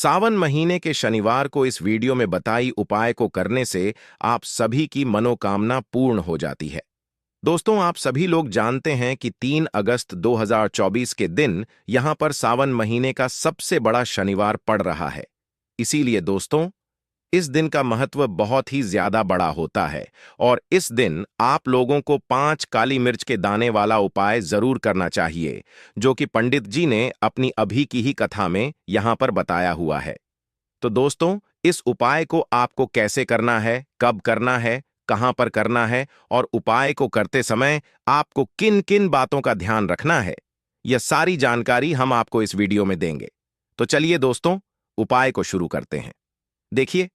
सावन महीने के शनिवार को इस वीडियो में बताई उपाय को करने से आप सभी की मनोकामना पूर्ण हो जाती है। दोस्तों, आप सभी लोग जानते हैं कि 3 अगस्त 2024 के दिन यहां पर सावन महीने का सबसे बड़ा शनिवार पड़ रहा है। इसीलिए दोस्तों, इस दिन का महत्व बहुत ही ज्यादा बड़ा होता है और इस दिन आप लोगों को 5 काली मिर्च के दाने वाला उपाय जरूर करना चाहिए, जो कि पंडित जी ने अपनी अभी की ही कथा में यहां पर बताया हुआ है। तो दोस्तों, इस उपाय को आपको कैसे करना है, कब करना है, कहां पर करना है और उपाय को करते समय आपको किन किन बातों का ध्यान रखना है, यह सारी जानकारी हम आपको इस वीडियो में देंगे। तो चलिए दोस्तों, उपाय को शुरू करते हैं। देखिए,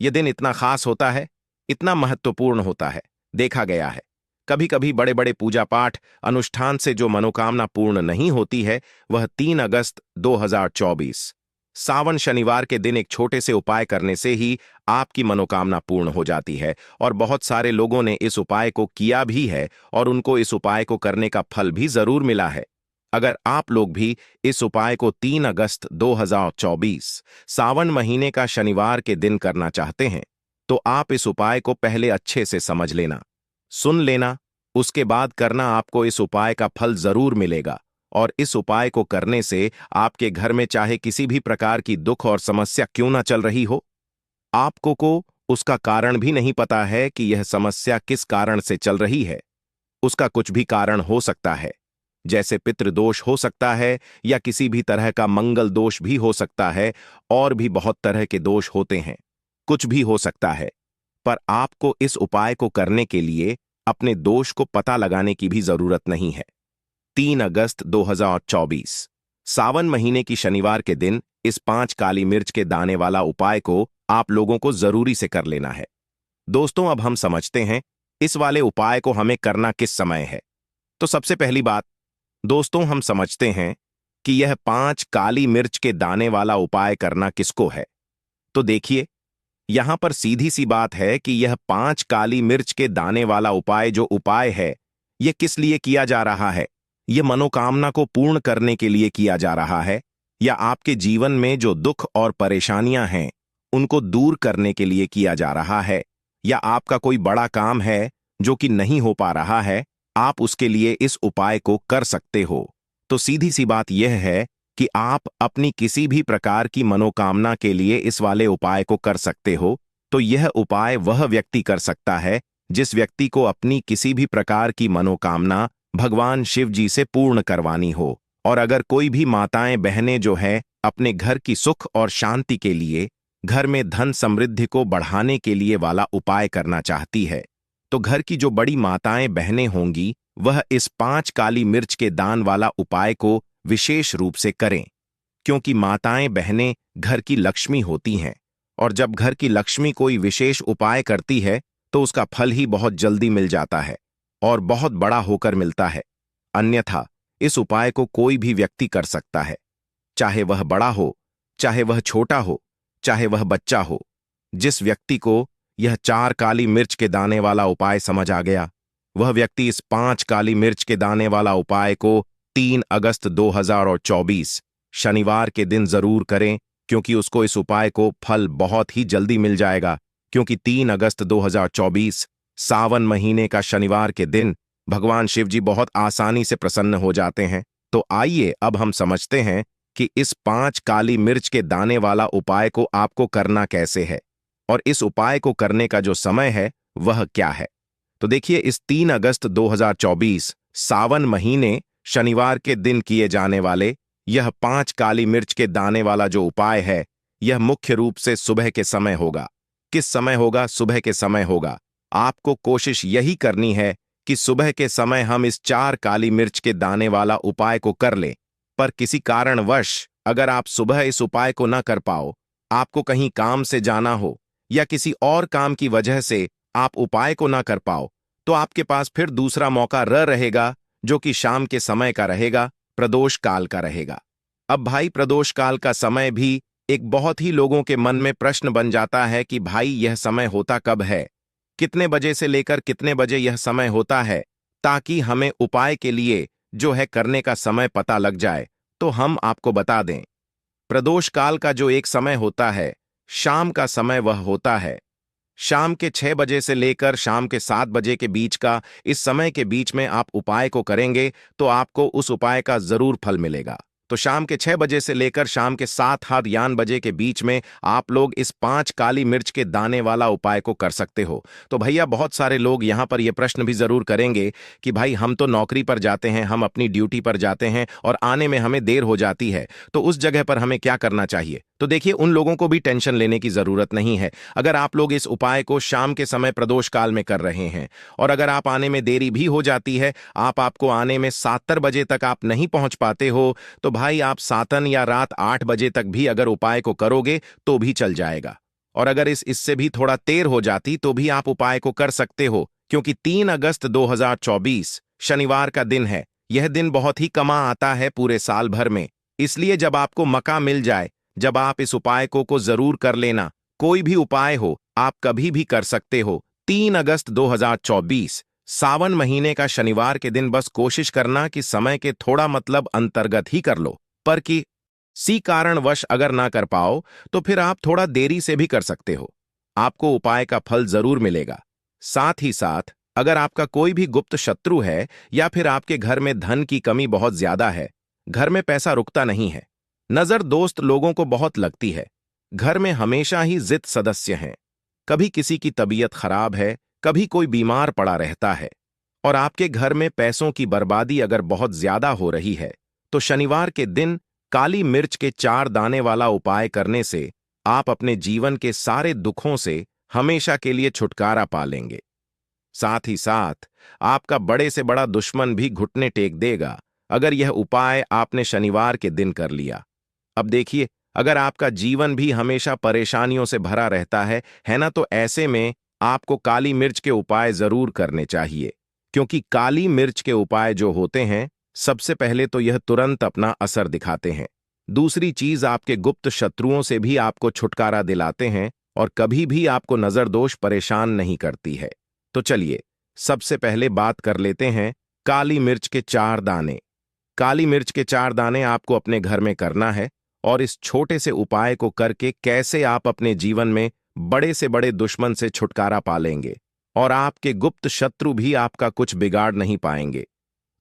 यह दिन इतना खास होता है, इतना महत्वपूर्ण होता है। देखा गया है, कभी कभी बड़े बड़े पूजा पाठ अनुष्ठान से जो मनोकामना पूर्ण नहीं होती है, वह 3 अगस्त 2024 सावन शनिवार के दिन एक छोटे से उपाय करने से ही आपकी मनोकामना पूर्ण हो जाती है। और बहुत सारे लोगों ने इस उपाय को किया भी है और उनको इस उपाय को करने का फल भी जरूर मिला है। अगर आप लोग भी इस उपाय को 3 अगस्त 2024 सावन महीने का शनिवार के दिन करना चाहते हैं, तो आप इस उपाय को पहले अच्छे से समझ लेना, सुन लेना, उसके बाद करना। आपको इस उपाय का फल जरूर मिलेगा और इस उपाय को करने से आपके घर में चाहे किसी भी प्रकार की दुख और समस्या क्यों ना चल रही हो, आपको को उसका कारण भी नहीं पता है कि यह समस्या किस कारण से चल रही है। उसका कुछ भी कारण हो सकता है, जैसे पितृदोष हो सकता है या किसी भी तरह का मंगल दोष भी हो सकता है, और भी बहुत तरह के दोष होते हैं, कुछ भी हो सकता है। पर आपको इस उपाय को करने के लिए अपने दोष को पता लगाने की भी जरूरत नहीं है। 3 अगस्त 2024 सावन महीने की शनिवार के दिन इस 5 काली मिर्च के दाने वाला उपाय को आप लोगों को जरूरी से कर लेना है। दोस्तों, अब हम समझते हैं इस वाले उपाय को हमें करना किस समय है। तो सबसे पहली बात दोस्तों, हम समझते हैं कि यह 5 काली मिर्च के दाने वाला उपाय करना किसको है। तो देखिए, यहां पर सीधी सी बात है कि यह 5 काली मिर्च के दाने वाला उपाय जो उपाय है, यह किस लिए किया जा रहा है। यह मनोकामना को पूर्ण करने के लिए किया जा रहा है, या आपके जीवन में जो दुख और परेशानियां हैं उनको दूर करने के लिए किया जा रहा है, या आपका कोई बड़ा काम है जो कि नहीं हो पा रहा है, आप उसके लिए इस उपाय को कर सकते हो। तो सीधी सी बात यह है कि आप अपनी किसी भी प्रकार की मनोकामना के लिए इस वाले उपाय को कर सकते हो। तो यह उपाय वह व्यक्ति कर सकता है जिस व्यक्ति को अपनी किसी भी प्रकार की मनोकामना भगवान शिव जी से पूर्ण करवानी हो। और अगर कोई भी माताएं बहनें जो है अपने घर की सुख और शांति के लिए, घर में धन समृद्धि को बढ़ाने के लिए वाला उपाय करना चाहती है, तो घर की जो बड़ी माताएं बहनें होंगी वह इस 5 काली मिर्च के दान वाला उपाय को विशेष रूप से करें, क्योंकि माताएं बहनें घर की लक्ष्मी होती हैं और जब घर की लक्ष्मी कोई विशेष उपाय करती है तो उसका फल ही बहुत जल्दी मिल जाता है और बहुत बड़ा होकर मिलता है। अन्यथा इस उपाय को कोई भी व्यक्ति कर सकता है, चाहे वह बड़ा हो, चाहे वह छोटा हो, चाहे वह बच्चा हो। जिस व्यक्ति को यह 4 काली मिर्च के दाने वाला उपाय समझ आ गया, वह व्यक्ति इस 5 काली मिर्च के दाने वाला उपाय को 3 अगस्त 2024 शनिवार के दिन जरूर करें, क्योंकि उसको इस उपाय को फल बहुत ही जल्दी मिल जाएगा। क्योंकि 3 अगस्त 2024 सावन महीने का शनिवार के दिन भगवान शिव जी बहुत आसानी से प्रसन्न हो जाते हैं। तो आइए अब हम समझते हैं कि इस 5 काली मिर्च के दाने वाला उपाय को आपको करना कैसे है और इस उपाय को करने का जो समय है वह क्या है। तो देखिए, इस 3 अगस्त 2024 सावन महीने शनिवार के दिन किए जाने वाले यह 5 काली मिर्च के दाने वाला जो उपाय है, यह मुख्य रूप से सुबह के समय होगा। किस समय होगा? सुबह के समय होगा। आपको कोशिश यही करनी है कि सुबह के समय हम इस 4 काली मिर्च के दाने वाला उपाय को कर लें। पर किसी कारणवश अगर आप सुबह इस उपाय को न कर पाओ, आपको कहीं काम से जाना हो या किसी और काम की वजह से आप उपाय को ना कर पाओ, तो आपके पास फिर दूसरा मौका रहेगा, जो कि शाम के समय का रहेगा, प्रदोष काल का रहेगा। अब भाई, प्रदोष काल का समय भी एक बहुत ही लोगों के मन में प्रश्न बन जाता है कि भाई यह समय होता कब है, कितने बजे से लेकर कितने बजे यह समय होता है, ताकि हमें उपाय के लिए जो है करने का समय पता लग जाए। तो हम आपको बता दें, प्रदोष काल का जो एक समय होता है, शाम का समय वह होता है शाम के 6 बजे से लेकर शाम के 7 बजे के बीच का। इस समय के बीच में आप उपाय को करेंगे तो आपको उस उपाय का जरूर फल मिलेगा। तो शाम के 6 बजे से लेकर शाम के 7 बजे के बीच में आप लोग इस 5 काली मिर्च के दाने वाला उपाय को कर सकते हो। तो भैया बहुत सारे लोग यहाँ पर यह प्रश्न भी जरूर करेंगे कि भाई हम तो नौकरी पर जाते हैं, हम अपनी ड्यूटी पर जाते हैं और आने में हमें देर हो जाती है, तो उस जगह पर हमें क्या करना चाहिए। तो देखिए, उन लोगों को भी टेंशन लेने की जरूरत नहीं है। अगर आप लोग इस उपाय को शाम के समय प्रदोष काल में कर रहे हैं और अगर आप आने में देरी भी हो जाती है, आपको आने में 7 बजे तक आप नहीं पहुंच पाते हो, तो भाई आप सातन या रात 8 बजे तक भी अगर उपाय को करोगे तो भी चल जाएगा। और अगर इससे भी थोड़ा देर हो जाती तो भी आप उपाय को कर सकते हो, क्योंकि 3 अगस्त 2024 शनिवार का दिन है। यह दिन बहुत ही कमा आता है पूरे साल भर में, इसलिए जब आपको मौका मिल जाए, जब आप इस उपाय को जरूर कर लेना। कोई भी उपाय हो, आप कभी भी कर सकते हो। 3 अगस्त 2024 सावन महीने का शनिवार के दिन बस कोशिश करना कि समय के थोड़ा मतलब अंतर्गत ही कर लो, पर कि सी कारणवश अगर ना कर पाओ तो फिर आप थोड़ा देरी से भी कर सकते हो। आपको उपाय का फल जरूर मिलेगा। साथ ही साथ अगर आपका कोई भी गुप्त शत्रु है या फिर आपके घर में धन की कमी बहुत ज्यादा है, घर में पैसा रुकता नहीं है, नजर दोस्त लोगों को बहुत लगती है, घर में हमेशा ही जिद सदस्य हैं, कभी किसी की तबीयत खराब है, कभी कोई बीमार पड़ा रहता है, और आपके घर में पैसों की बर्बादी अगर बहुत ज्यादा हो रही है, तो शनिवार के दिन काली मिर्च के 4 दाने वाला उपाय करने से आप अपने जीवन के सारे दुखों से हमेशा के लिए छुटकारा पा लेंगे। साथ ही साथ आपका बड़े से बड़ा दुश्मन भी घुटने टेक देगा अगर यह उपाय आपने शनिवार के दिन कर लिया। अब देखिए, अगर आपका जीवन भी हमेशा परेशानियों से भरा रहता है ना, तो ऐसे में आपको काली मिर्च के उपाय जरूर करने चाहिए, क्योंकि काली मिर्च के उपाय जो होते हैं, सबसे पहले तो यह तुरंत अपना असर दिखाते हैं। दूसरी चीज, आपके गुप्त शत्रुओं से भी आपको छुटकारा दिलाते हैं और कभी भी आपको नजर दोष परेशान नहीं करती है। तो चलिए सबसे पहले बात कर लेते हैं काली मिर्च के 4 दाने। काली मिर्च के 4 दाने आपको अपने घर में करना है और इस छोटे से उपाय को करके कैसे आप अपने जीवन में बड़े से बड़े दुश्मन से छुटकारा पा लेंगे और आपके गुप्त शत्रु भी आपका कुछ बिगाड़ नहीं पाएंगे।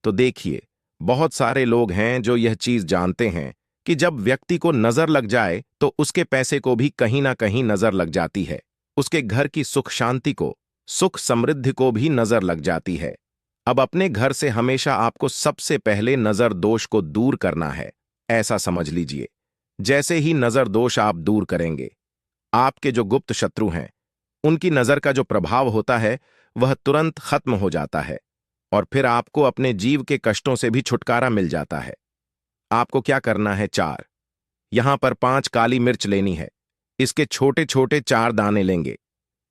तो देखिए, बहुत सारे लोग हैं जो यह चीज जानते हैं कि जब व्यक्ति को नजर लग जाए तो उसके पैसे को भी कहीं ना कहीं नजर लग जाती है, उसके घर की सुख शांति को, सुख समृद्धि को भी नजर लग जाती है। अब अपने घर से हमेशा आपको सबसे पहले नजर दोष को दूर करना है। ऐसा समझ लीजिए, जैसे ही नजर दोष आप दूर करेंगे, आपके जो गुप्त शत्रु हैं उनकी नजर का जो प्रभाव होता है वह तुरंत खत्म हो जाता है और फिर आपको अपने जीव के कष्टों से भी छुटकारा मिल जाता है। आपको क्या करना है, 4 यहां पर 5 काली मिर्च लेनी है। इसके छोटे छोटे 4 दाने लेंगे,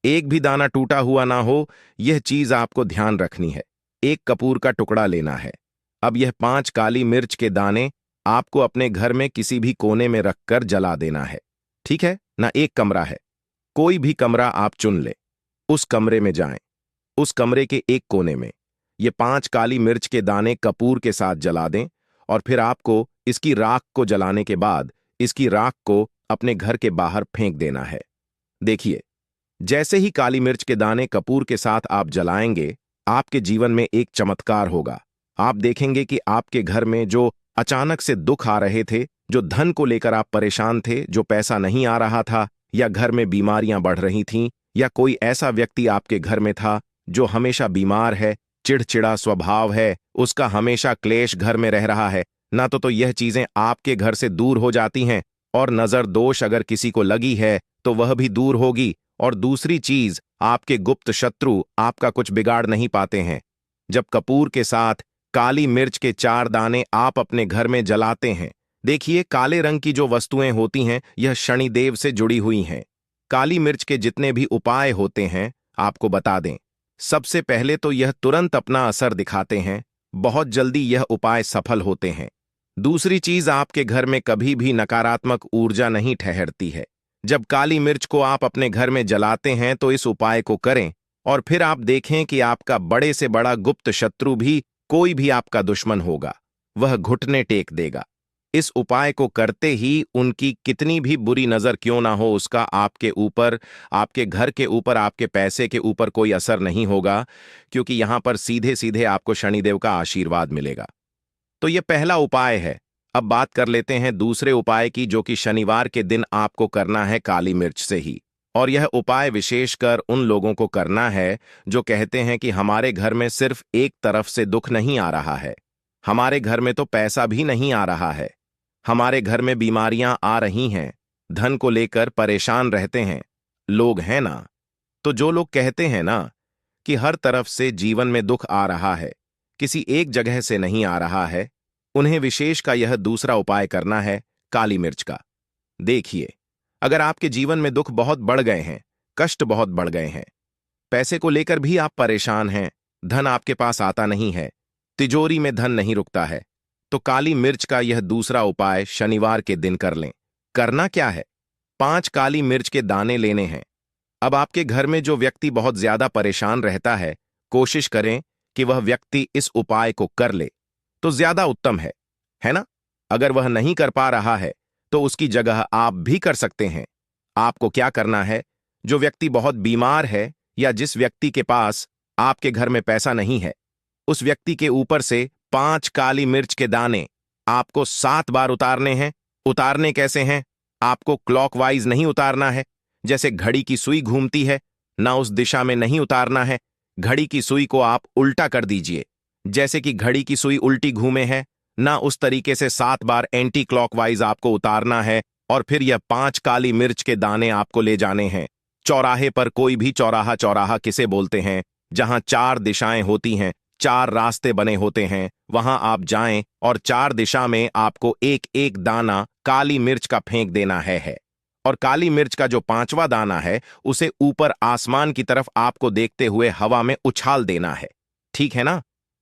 एक भी दाना टूटा हुआ ना हो, यह चीज आपको ध्यान रखनी है। एक कपूर का टुकड़ा लेना है। अब यह 5 काली मिर्च के दाने आपको अपने घर में किसी भी कोने में रखकर जला देना है, ठीक है ना। एक कमरा है, कोई भी कमरा आप चुन ले, उस कमरे में जाएं। उस कमरे के एक कोने में ये 5 काली मिर्च के दाने कपूर के साथ जला दें और फिर आपको इसकी राख को जलाने के बाद इसकी राख को अपने घर के बाहर फेंक देना है। देखिए, जैसे ही काली मिर्च के दाने कपूर के साथ आप जलाएंगे, आपके जीवन में एक चमत्कार होगा। आप देखेंगे कि आपके घर में जो अचानक से दुख आ रहे थे, जो धन को लेकर आप परेशान थे, जो पैसा नहीं आ रहा था, या घर में बीमारियां बढ़ रही थीं, या कोई ऐसा व्यक्ति आपके घर में था जो हमेशा बीमार है, चिड़चिड़ा स्वभाव है, उसका हमेशा क्लेश घर में रह रहा है ना, तो यह चीजें आपके घर से दूर हो जाती हैं और नजर दोष अगर किसी को लगी है तो वह भी दूर होगी। और दूसरी चीज, आपके गुप्त शत्रु आपका कुछ बिगाड़ नहीं पाते हैं। जब कपूर के साथ काली मिर्च के 4 दाने आप अपने घर में जलाते हैं, देखिए काले रंग की जो वस्तुएं होती हैं यह शनिदेव से जुड़ी हुई हैं। काली मिर्च के जितने भी उपाय होते हैं आपको बता दें, सबसे पहले तो यह तुरंत अपना असर दिखाते हैं, बहुत जल्दी यह उपाय सफल होते हैं। दूसरी चीज, आपके घर में कभी भी नकारात्मक ऊर्जा नहीं ठहरती है। जब काली मिर्च को आप अपने घर में जलाते हैं तो इस उपाय को करें और फिर आप देखें कि आपका बड़े से बड़ा गुप्त शत्रु भी, कोई भी आपका दुश्मन होगा, वह घुटने टेक देगा। इस उपाय को करते ही उनकी कितनी भी बुरी नजर क्यों ना हो, उसका आपके ऊपर, आपके घर के ऊपर, आपके पैसे के ऊपर कोई असर नहीं होगा, क्योंकि यहां पर सीधे सीधे आपको शनिदेव का आशीर्वाद मिलेगा। तो यह पहला उपाय है। अब बात कर लेते हैं दूसरे उपाय की, जो कि शनिवार के दिन आपको करना है काली मिर्च से ही। और यह उपाय विशेषकर उन लोगों को करना है जो कहते हैं कि हमारे घर में सिर्फ एक तरफ से दुख नहीं आ रहा है, हमारे घर में तो पैसा भी नहीं आ रहा है, हमारे घर में बीमारियां आ रही हैं, धन को लेकर परेशान रहते हैं लोग, हैं ना। तो जो लोग कहते हैं ना कि हर तरफ से जीवन में दुख आ रहा है, किसी एक जगह से नहीं आ रहा है, उन्हें विशेष का यह दूसरा उपाय करना है काली मिर्च का। देखिए, अगर आपके जीवन में दुख बहुत बढ़ गए हैं, कष्ट बहुत बढ़ गए हैं, पैसे को लेकर भी आप परेशान हैं, धन आपके पास आता नहीं है, तिजोरी में धन नहीं रुकता है, तो काली मिर्च का यह दूसरा उपाय शनिवार के दिन कर लें। करना क्या है? 5 काली मिर्च के दाने लेने हैं। अब आपके घर में जो व्यक्ति बहुत ज्यादा परेशान रहता है, कोशिश करें कि वह व्यक्ति इस उपाय को कर ले तो ज्यादा उत्तम है ना। अगर वह नहीं कर पा रहा है तो उसकी जगह आप भी कर सकते हैं। आपको क्या करना है, जो व्यक्ति बहुत बीमार है या जिस व्यक्ति के पास आपके घर में पैसा नहीं है, उस व्यक्ति के ऊपर से 5 काली मिर्च के दाने आपको 7 बार उतारने हैं। उतारने कैसे हैं? आपको क्लॉकवाइज नहीं उतारना है, जैसे घड़ी की सुई घूमती है ना, उस दिशा में नहीं उतारना है। घड़ी की सुई को आप उल्टा कर दीजिए, जैसे कि घड़ी की सुई उल्टी घूमे है ना, उस तरीके से 7 बार एंटी क्लॉकवाइज आपको उतारना है। और फिर यह 5 काली मिर्च के दाने आपको ले जाने हैं चौराहे पर। कोई भी चौराहा, चौराहा किसे बोलते हैं, जहां 4 दिशाएं होती हैं, 4 रास्ते बने होते हैं, वहां आप जाएं और 4 दिशा में आपको एक एक दाना काली मिर्च का फेंक देना है। और काली मिर्च का जो 5वां दाना है, उसे ऊपर आसमान की तरफ आपको देखते हुए हवा में उछाल देना है। ठीक है ना।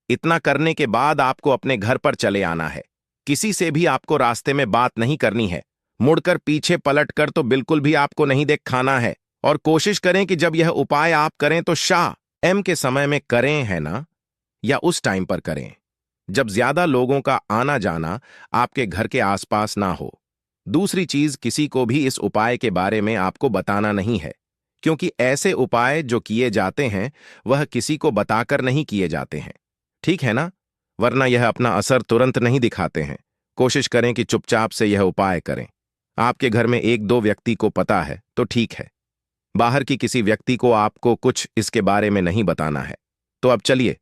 इतना करने के बाद आपको अपने घर पर चले आना है। किसी से भी आपको रास्ते में बात नहीं करनी है, मुड़कर पीछे पलटकर तो बिल्कुल भी आपको नहीं देख खाना है। और कोशिश करें कि जब यह उपाय आप करें तो शाम के समय में करें, है ना, या उस टाइम पर करें जब ज्यादा लोगों का आना जाना आपके घर के आसपास ना हो। दूसरी चीज, किसी को भी इस उपाय के बारे में आपको बताना नहीं है, क्योंकि ऐसे उपाय जो किए जाते हैं वह किसी को बताकर नहीं किए जाते हैं। ठीक है ना, वरना यह अपना असर तुरंत नहीं दिखाते हैं। कोशिश करें कि चुपचाप से यह उपाय करें। आपके घर में 1-2 व्यक्ति को पता है तो ठीक है, बाहर की किसी व्यक्ति को आपको कुछ इसके बारे में नहीं बताना है। तो अब चलिए